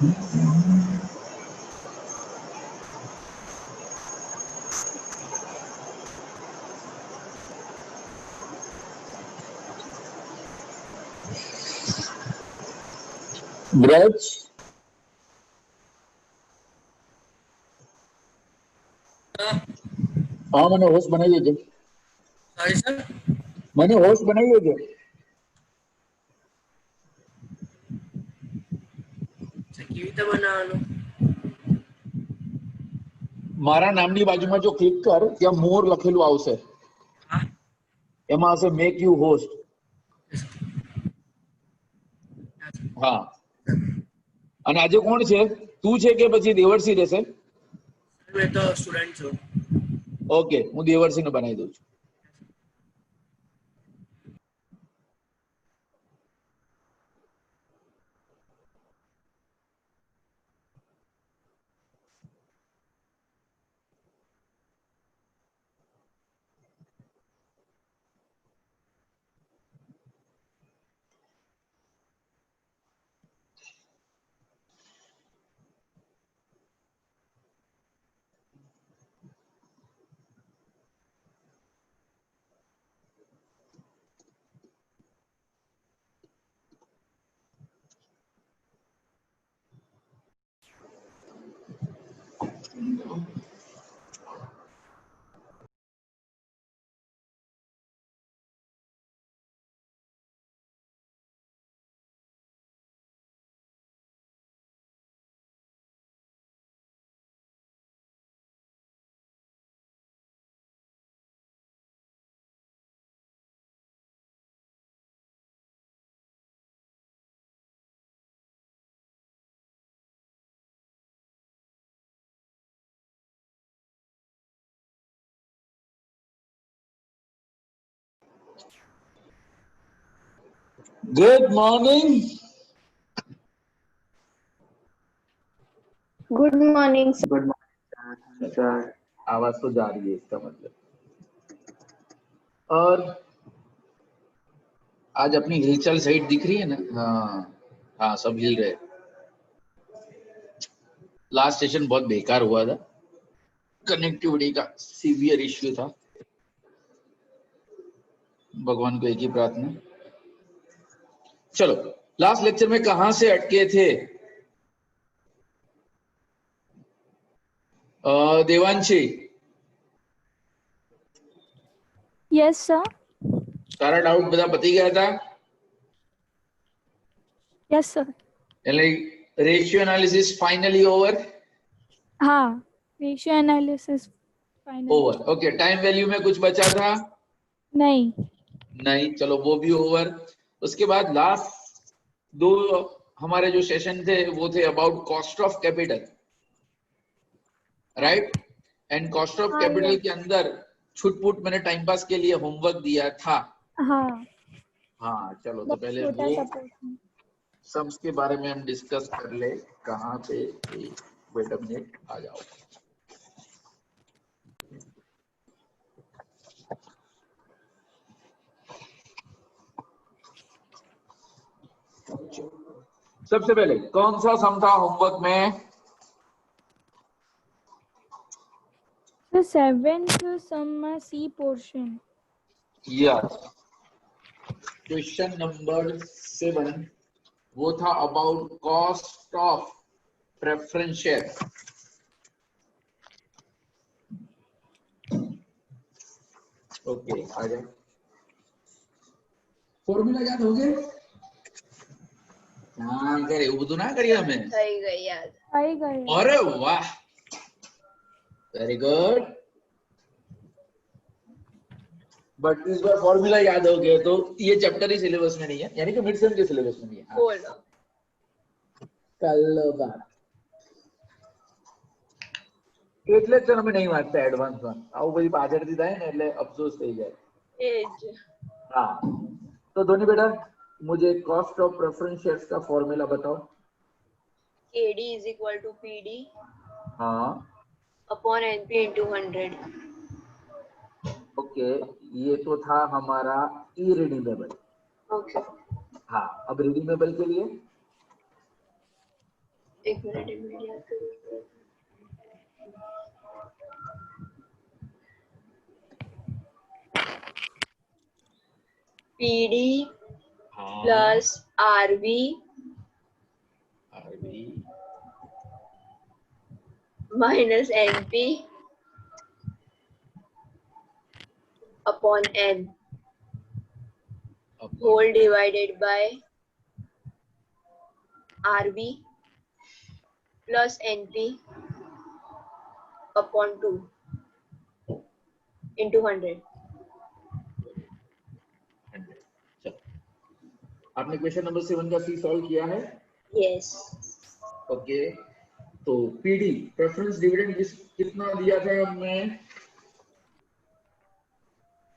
ब्रज हाँ मैंने होस्ट बनाई है। सॉरी सर, मैंने होस्ट बनाई है। કેવી રીતે બનાવવાનું? મારા નામની બાજુમાં જો ક્લિક કર ત્યાં મોર લખેલું આવશે, એમાં હશે મેક યુ હોસ્ટ. હા અને આજે કોણ છે, તું છે કે પછી દેવરસિંહ રહેશે? મેં તો સ્ટુડન્ટ છું. ઓકે હું દેવરસિંહને બનાવી દઉં છું. Good morning. Good morning sir. Good morning sir. आवाज तो जा रही है इसका मतलब. और आज अपनी हिलचल साइड दिख रही है ना? हाँ हाँ सब हिल रहे. लास्ट सेशन बहुत बेकार हुआ था, कनेक्टिविटी का सीवियर इश्यू था. भगवान को एक ही प्रार्थना. चलो लास्ट लेक्चर में कहां से अटके थे? देवांशी. Yes sir. तारा डाउट બધા પતી ગયા હતા? Yes sir. એટલે રેશિયો એનાલિસિસ ફાઇનલી ઓવર. हाँ, ratio analysis final. Over. Okay time value में कुछ बचा था? नहीं. नहीं. चलो वो भी ओवर. उसके बाद लास्ट दो हमारे जो सेशन थे वो थे about cost of capital, right? And cost of capital के अंदर छुटपुट मैंने टाइम पास के लिए होमवर्क दिया था. हाँ. हाँ चलो तो पहले छोटा वो सा पोर्शन. सम्स के बारे में हम डिस्कस कर ले. कहाँ पे? वेट अ मिनट, आ जाओ. सबसे पहले कौन सा सम था होमवर्क में? सर सेवेंथ सम में C portion. Yes. Question number 7 वो था about cost of preference share. Okay आ जाए. फॉर्मूला याद हो गए? हाँ करे એવું બધું ના કરીએ અમે. થઈ ગઈ યાદ. થઈ ગઈ. अरे वाह, वेरी गुड. बट इस बार फॉर्मूला याद हो गया तो ये चैप्टर ही सिलेबस में नहीं है, यानी कि मिड सेम के सिलेबस में नहीं है. बोलो. कल बात એટલે જ અમે નહીં વાંચતા એડવાન્સમાં. આવું બધી પાછળથી થાય ને એટલે અફસોસ થઈ જાય. एज. हाँ तो धोनी बेटा मुझे कॉस्ट ऑफ प्रेफरेंस शेयर्स का फॉर्मूला बताओ. KD is equal to PD हाँ upon NP into 100. ओके. ये तो था हमारा इरिडीमेबल. Okay. हाँ अब रिडीमेबल के लिए एक मिनट याद करो। PD हाँ plus RB minus NP upon N whole divided by RB plus NP upon 2 into 100. आपने क्वेश्चन नंबर 7 का सी सॉल्व किया है? Yes. ओके, तो पीडी प्रेफरेंस डिविडेंड कितना दिया था हमने?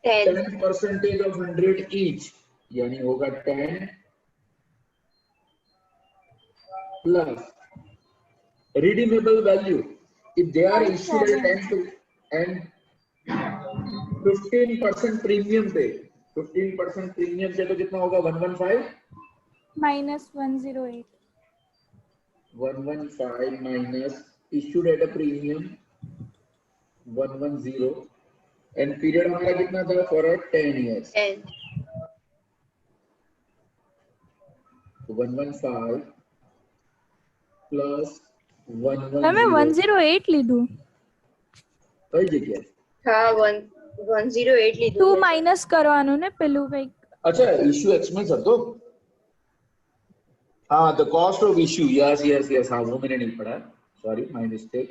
10% ऑफ 100 ईच, यानी होगा 10 plus redeemable value if they are issued at 10 to and 15% premium पे, 15% प्रीमियम से तो कितना होगा? 115 minus 108. 115 minus issued at a premium 110 and period हमारा कितना था? For a 10 years. 10. 115 plus 110. मैं 108 ली दूं। कई जगह? हाँ 108 ली 2 माइनस करवानो ने पेलू भाई। अच्छा, इश्यू एक्सपेंस है तो हाँ, the cost of issue, yes हाँ, वो मैंने नहीं पढ़ा, सॉरी, माय मिस्टेक।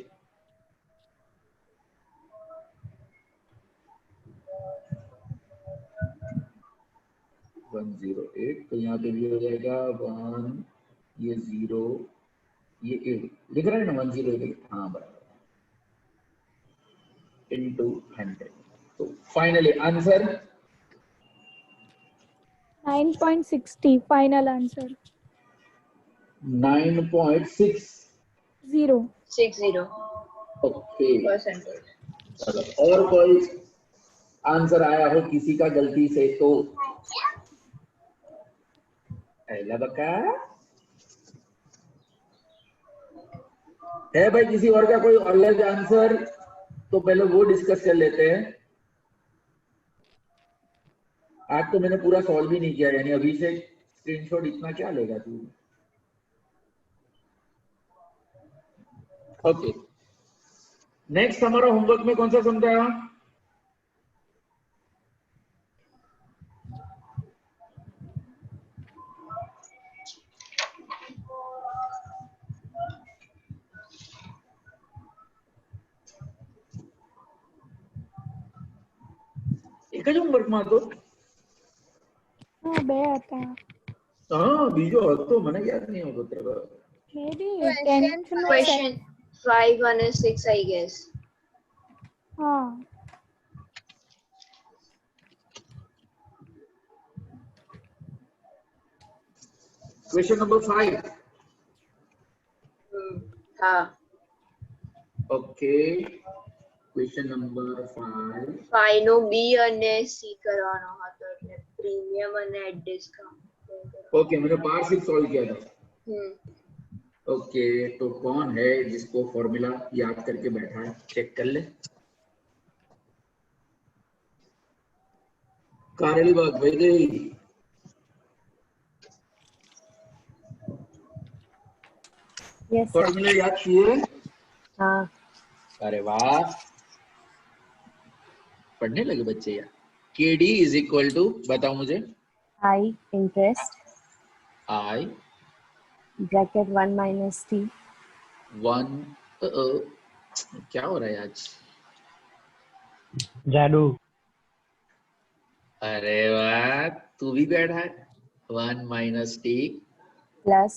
तो यहाँ पे भी हो जाएगा 1, ये 0, ये 8 लिख रहा है ना, 108, हाँ बराबर, into 100। तो finally answer 9.60 final answer. 9.60। 60 okay, percentage। चलो, और कोई आंसर आया हो किसी का गलती से तो बका है भाई, किसी और का कोई अलग आंसर तो पहले वो डिस्कस कर लेते हैं। आज तो मैंने पूरा सॉल्व भी नहीं किया, यानी अभी से स्क्रीनशॉट इतना क्या लेगा तू? ओके, नेक्स्ट हमारा होमवर्क में कौन सा सम था? एक જ હોમવર્ક માં હતો? હા બે હતા। હા, બીજો હતો, મને યાદ નહીં આવતો ત્યારે। maybe 10th નો Question 5 and 6 I guess। હા क्वेश्चन नंबर 5। हाँ ओके, क्वेश्चन नंबर 5। 5 નો B અને C કરવાનો હતો, એટલે પ્રીમિયમ અને એટ ડિસ્કાઉન્ટ। ओके, मैंने पार्ट 6 सॉल्व किया था। ओके, तो कौन है जिसको फॉर्मूला याद करके बैठा है? चेक कर ले। कारेली बाग भाई गई। यस फॉर्मूला याद किए? हाँ अरे वाह, पढ़ने लगे बच्चे यार। KD इज इक्वल टू, बताओ मुझे। I interest I bracket 1 minus T 1 क्या हो रहा है आज? जादू। अरे वाह, तू भी बैठा है। 1 minus T plus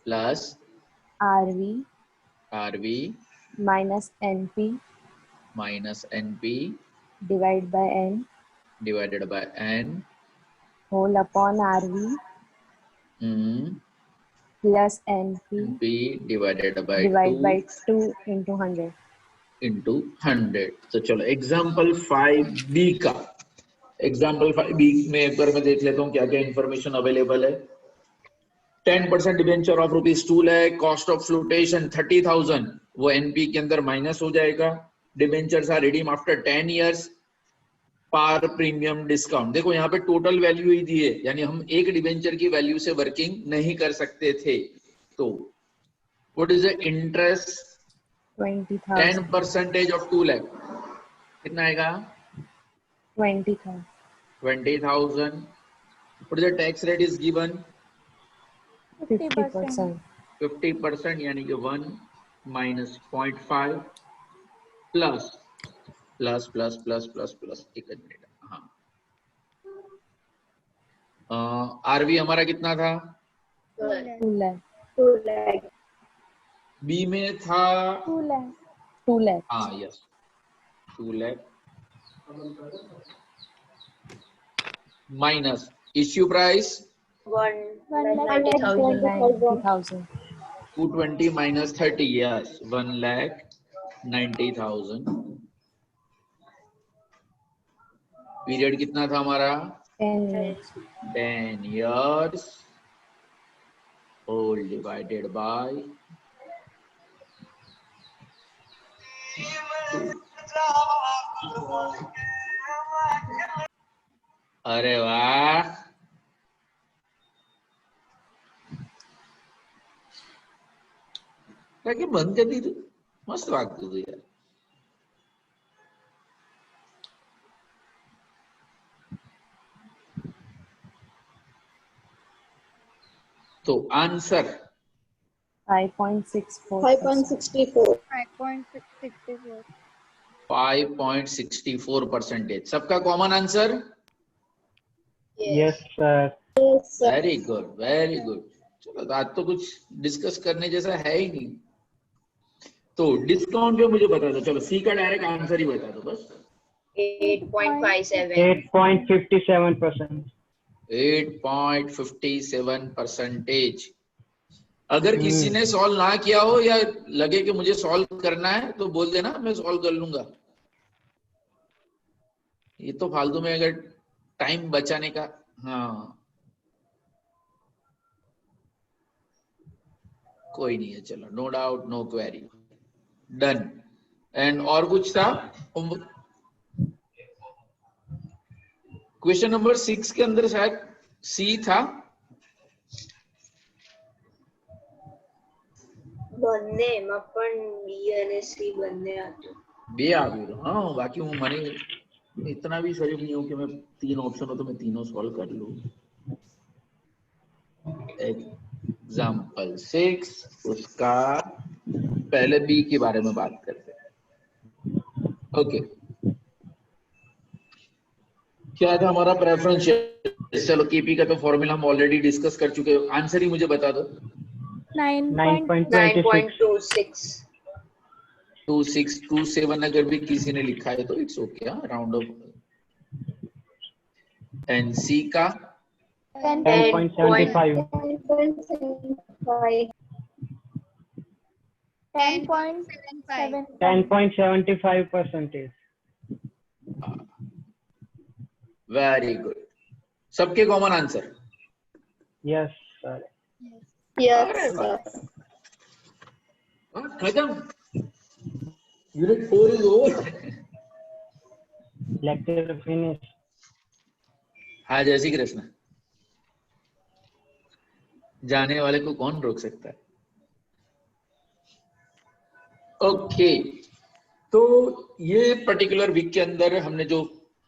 plus RV minus NP minus NP divided by N divided by N whole upon RV plus NP divided by 2 into 100 into 100। तो चलो एग्जाम्पल 5B का, एग्जाम्पल 5B में एक बार मैं देख लेता हूँ क्या क्या इंफॉर्मेशन अवेलेबल है। 10% debenture of ₹2 lakh, cost of flotation 30,000, वो एनपी के अंदर माइनस हो जाएगा। Debentures are redeem after 10 years, par premium discount. देखो यहाँ पे टोटल वैल्यू ही दी है, यानी हम एक डिबेंचर की वैल्यू से वर्किंग नहीं कर सकते थे। तो what is the interest 20,000. 10% of 2 lakh कितना आएगा? 20,000. 20,000. What is the tax rate is given? 50%. 50%, यानी कि 1 minus 0.5 plus plus plus plus plus plus, एक मिनट। हाँ, आरवी हमारा कितना था? 2 lakh. 2 lakh. बी में था 2 lakh. 2 lakh. हाँ yes 2 lakh minus issue price 1,90,000. 90,000. 220 minus 30, yes 1,90,000। Period कितना था हमारा? 10 years. 10 years, all divided by 2। अरे वाह, क्या बंद कर दी तू? मस्त बात तू यार। तो आंसर 5.64. 5.64. 5.64. 5.64%। सबका common answer? Yes, sir. Yes, sir. Very good very good. चलो आज तो कुछ डिस्कस करने जैसा है ही नहीं। तो डिस्काउंट जो मुझे बता दो, चलो सी का डायरेक्ट आंसर ही बता दो बस। 8.57. 8.57%. 8.57%। अगर किसी ने सॉल्व ना किया हो या लगे कि मुझे सॉल्व करना है तो बोल देना, मैं सॉल्व कर लूंगा। ये तो फालतू में अगर टाइम बचाने का। हाँ कोई नहीं है, चलो no doubt no query, done. And और कुछ था? क्वेश्चन नंबर 6 के अंदर शायद सी था। બંને એમાં પણ બી અને સી બંને હતું. बे आ गई। हाँ बाकी हूँ मैंने इतना भी शरीफ नहीं हूँ कि मैं 3 ऑप्शन हो तो मैं तीनों सॉल्व कर लूँ। एग्जाम्पल 6, उसका पहले बी के बारे में बात करते हैं। ओके, क्या था हमारा प्रेफरेंस? चलो केपी का तो फॉर्मूला हम ऑलरेडी डिस्कस कर चुके हैं। आंसर ही मुझे बता दो। 9.26. 2627 अगर भी किसी ने लिखा है तो it's okay, round off. NC का 10.75. 10.75. 10.75%. Very good. सबके common answer? Yes, sir. Yes, sir. खत्म। Unit 4 is over. Lecture finished. हाँ जय श्री कृष्ण। जाने वाले को कौन रोक सकता है? ओके, तो ये पर्टिकुलर वीक के अंदर हमने जो,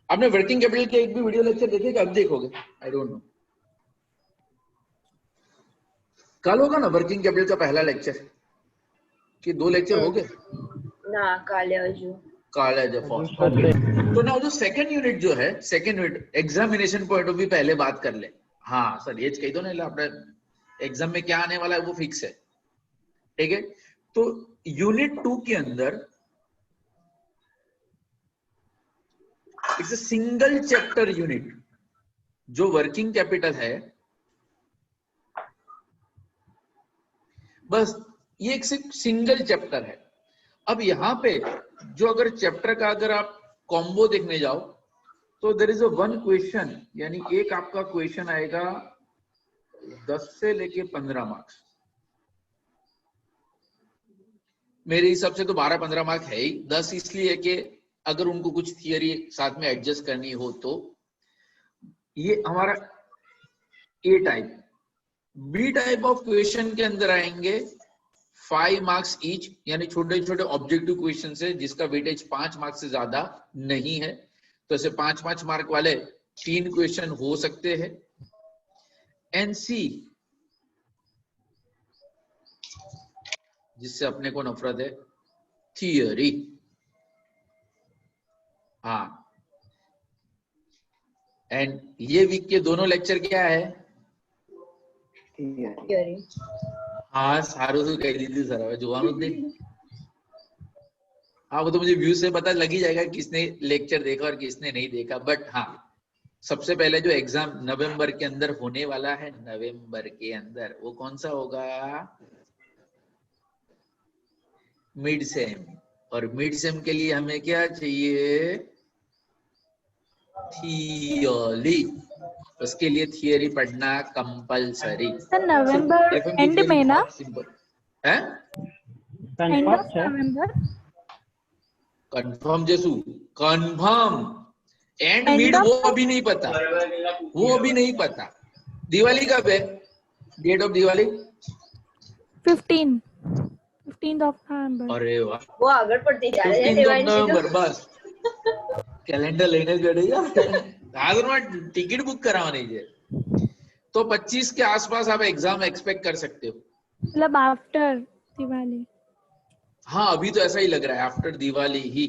आपने वर्किंग कैपिटल के एक भी वीडियो लेक्चर देखे कि अब देखोगे? I don't know. कल होगा ना वर्किंग कैपिटल का पहला लेक्चर, कि 2 लेक्चर हो गए? ના કાલે હજુ. काल है जब फर्स्ट। तो ना जो सेकंड यूनिट जो है, second unit examination point of view पहले बात कर ले। हाँ सर ये कही दो ना, अपने एग्जाम में क्या आने वाला है वो फिक्स है, ठीक है। तो यूनिट 2 के अंदर it's a single chapter unit. जो वर्किंग कैपिटल है बस ये एक सिंगल चैप्टर है। अब यहाँ पे जो अगर चैप्टर का अगर आप कॉम्बो देखने जाओ तो there is a one question, यानी एक आपका क्वेश्चन आएगा 10 से लेके 15 मार्क्स, मेरे हिसाब से तो 12-15 मार्क है ही। 10 इसलिए कि अगर उनको कुछ थियरी साथ में एडजस्ट करनी हो तो। ये हमारा A type. B type of question के अंदर आएंगे 5 मार्क्स ईच, यानी छोटे छोटे ऑब्जेक्टिव क्वेश्चन है जिसका वेटेज 5 मार्क्स से ज्यादा नहीं है। तो ऐसे 5-5 मार्क वाले 3 क्वेश्चन हो सकते हैं। एनसी, जिससे अपने को नफरत है, थियरी। हाँ, एंड ये वीक के दोनों लेक्चर क्या है? थियरी। हाँ, सारू तो कह दी थी सर, जुबानुद्दीन। हाँ, वो तो मुझे व्यू से पता लग ही जाएगा किसने लेक्चर देखा और किसने नहीं देखा। बट हाँ, सबसे पहले जो एग्जाम नवंबर के अंदर होने वाला है, नवंबर के अंदर, वो कौन सा होगा? Mid sem. और मिड सेम के लिए हमें क्या चाहिए? थियोरी। उसके लिए थियरी पढ़ना कंपलसरी। सर नवंबर एंड में ना? है end of November. Confirm Jaisu, confirm. End End mid of- वो अभी नहीं पता, वो अभी नहीं पता। दिवाली कब है? Date of Diwali 15th of November. अरे वाह, वो आगे बढ़ती जा रही है 15th ऑफ देवांशी नवंबर। तो। बस कैलेंडर लेने चढ़ेगा। आज मैं टिकट बुक कराने चाहिए। तो 25 के आसपास आप एग्जाम एक्सपेक्ट कर सकते हो। मतलब आफ्टर दिवाली। हाँ, अभी तो ऐसा ही लग रहा है, after Diwali he.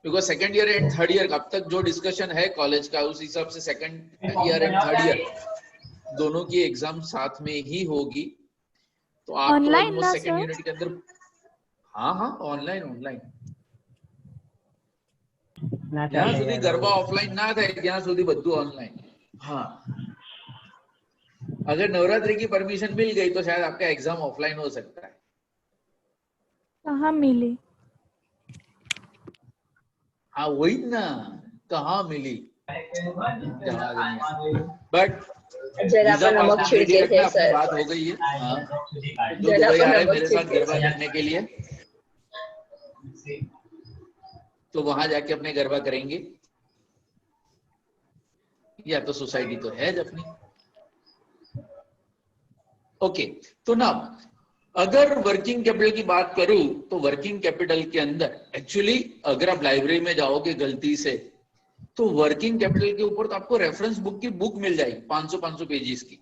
Because second year and third year अब तक जो डिस्कशन है कॉलेज का, उस हिसाब से second year and third year दोनों की एग्जाम साथ में ही होगी। तो आप Online ऑलमोस्ट ना सेकंड सर? यूनिट के अंदर। हाँ हाँ, ऑनलाइन ऑनलाइन। જ્યાં સુધી ગરબા ઓફલાઈન ના થાય ત્યાં સુધી બધું ઓનલાइन। हाँ, अगर नवरात्रि की परमिशन मिल गई तो शायद आपका एग्जाम ऑफलाइन हो सकता है। कहाँ मिली? हाँ वही ना, कहाँ मिली? बट जरा वीजा पर नमक पासपोर्ट छिड़के रेडी रखना, थे अपनी सर। बात हो गई है। हाँ, जो जरा दुबई पर आ रहे हैं नमक मेरे साथ छिड़के गरबा थे। करने के लिए, तो वहां जाके अपने गरबा करेंगे, या तो सोसाइटी तो है अपनी। ओके, तो ना अगर वर्किंग कैपिटल की बात करूं तो वर्किंग कैपिटल के अंदर एक्चुअली अगर आप लाइब्रेरी में जाओगे गलती से, तो वर्किंग कैपिटल के ऊपर तो आपको रेफरेंस बुक की बुक मिल जाएगी 500 पेजेस की।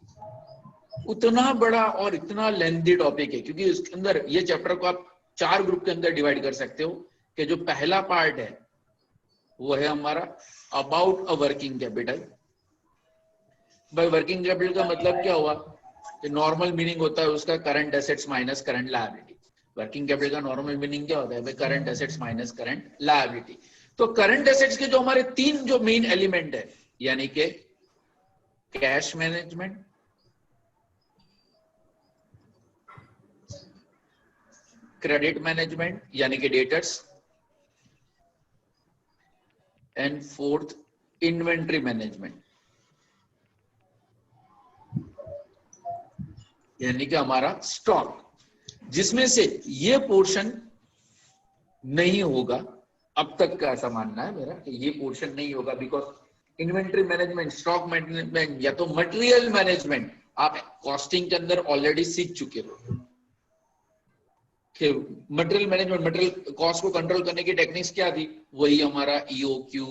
उतना बड़ा और इतना लेंथी टॉपिक है, क्योंकि उसके अंदर ये चैप्टर को आप 4 ग्रुप के अंदर डिवाइड कर सकते हो। कि जो पहला पार्ट है वो है हमारा अबाउट अ वर्किंग कैपिटल। भाई वर्किंग कैपिटल का मतलब क्या हुआ? कि नॉर्मल मीनिंग होता है उसका current assets minus current liability. Working capital का नॉर्मल मीनिंग क्या होता है? भाई current assets minus current liability. तो करंट एसेट्स के जो हमारे 3 जो मेन एलिमेंट है, यानी कि कैश मैनेजमेंट, क्रेडिट मैनेजमेंट यानी कि debtors, and fourth inventory management, यानी कि हमारा स्टॉक। जिसमें से ये पोर्शन नहीं होगा, अब तक का ऐसा मानना है मेरा कि ये पोर्शन नहीं होगा। Because inventory management, stock management या तो मटेरियल मैनेजमेंट आप कॉस्टिंग के अंदर ऑलरेडी सीख चुके हो। मटेरियल मैनेजमेंट, मटेरियल कॉस्ट को कंट्रोल करने की टेक्निक्स क्या थी? वही हमारा EOQ,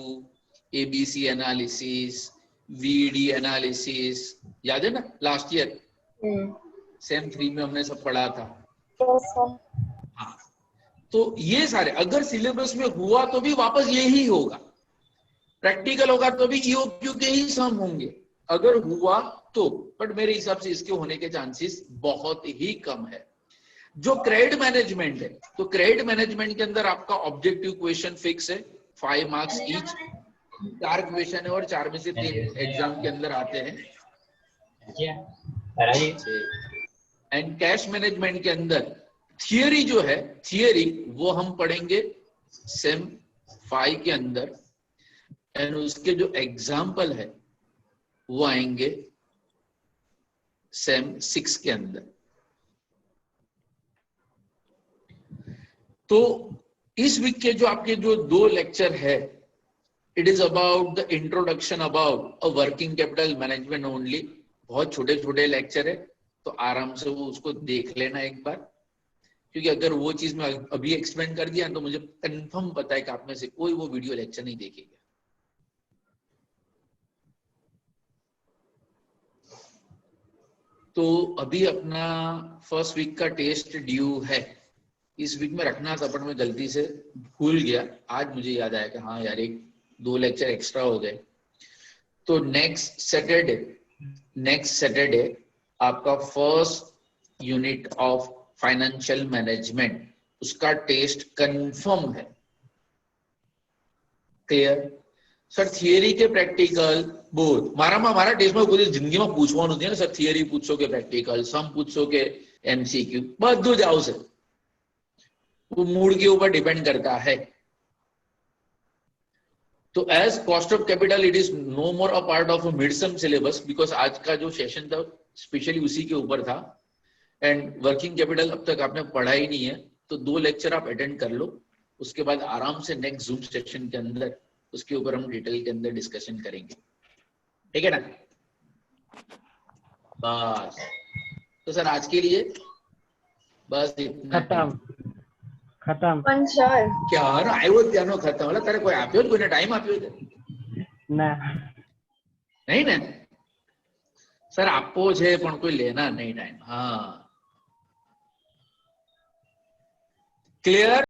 ABC analysis, VD analysis, याद है ना? लास्ट ईयर सेम 3 में हमने सब पढ़ा था। हाँ, तो ये सारे अगर सिलेबस में हुआ तो भी वापस यही होगा, प्रैक्टिकल होगा तो भी ईओक्यू के ही सम होंगे अगर हुआ तो। बट मेरे हिसाब से इसके होने के चांसेस बहुत ही कम है। जो क्रेडिट मैनेजमेंट है, तो क्रेडिट मैनेजमेंट के अंदर आपका ऑब्जेक्टिव क्वेश्चन फिक्स है, 5 मार्क्स ईच। 4 क्वेश्चन है और 4 में से 3 एग्जाम के अंदर आते हैं। एंड कैश मैनेजमेंट के अंदर थियरी जो है, थियरी वो हम पढ़ेंगे सेम 5 के अंदर, एंड उसके जो एग्जाम्पल है वो आएंगे सेम 6 के अंदर। तो इस वीक के जो आपके जो 2 लेक्चर है, it is about the introduction about a working capital management only. बहुत छोटे छोटे लेक्चर है, तो आराम से वो उसको देख लेना एक बार, क्योंकि अगर वो चीज मैं अभी एक्सप्लेन कर दिया तो मुझे कंफर्म पता है कि आप में से कोई वो वीडियो लेक्चर नहीं देखेगा। तो अभी अपना फर्स्ट वीक का टेस्ट ड्यू है, इस वीक में रखना था, बट मैं गलती से भूल गया। आज मुझे याद आया कि हाँ यार, 1-2 लेक्चर एक्स्ट्रा हो गए। तो नेक्स्ट सैटरडे आपका first unit of financial management, उसका टेस्ट कंफर्म है। Clear sir? थियरी के प्रेक्टिकल बोथ मारा टेस्ट में कोई जिंदगी में पूछवा नहीं सर। थियरी पूछो के प्रैक्टिकल, सम पूछो के एमसीक्यू, बधु जाओ से, वो मूड के ऊपर डिपेंड करता है। तो as cost of capital it is no more a part of mid sem syllabus, because आज का जो सेशन था स्पेशली उसी के ऊपर था। एंड वर्किंग कैपिटल अब तक आपने पढ़ा ही नहीं है, तो 2 लेक्चर आप अटेंड कर लो, उसके बाद आराम से नेक्स्ट जूम सेशन के अंदर उसके ऊपर हम डिटेल के अंदर डिस्कशन करेंगे। ठीक है ना? बस तो सर आज के लिए बस इतना। खत्म પણ સર क्या આવ્યો ત્યાંનો ખતમ? એટલે તારે કોઈ આપ્યો જ, કોઈને ટાઈમ આપ્યો છે? ना નહીં ને સર? આપવો છે પણ કોઈ લેના નહીં ટાઈમ। હા, ક્લિયર?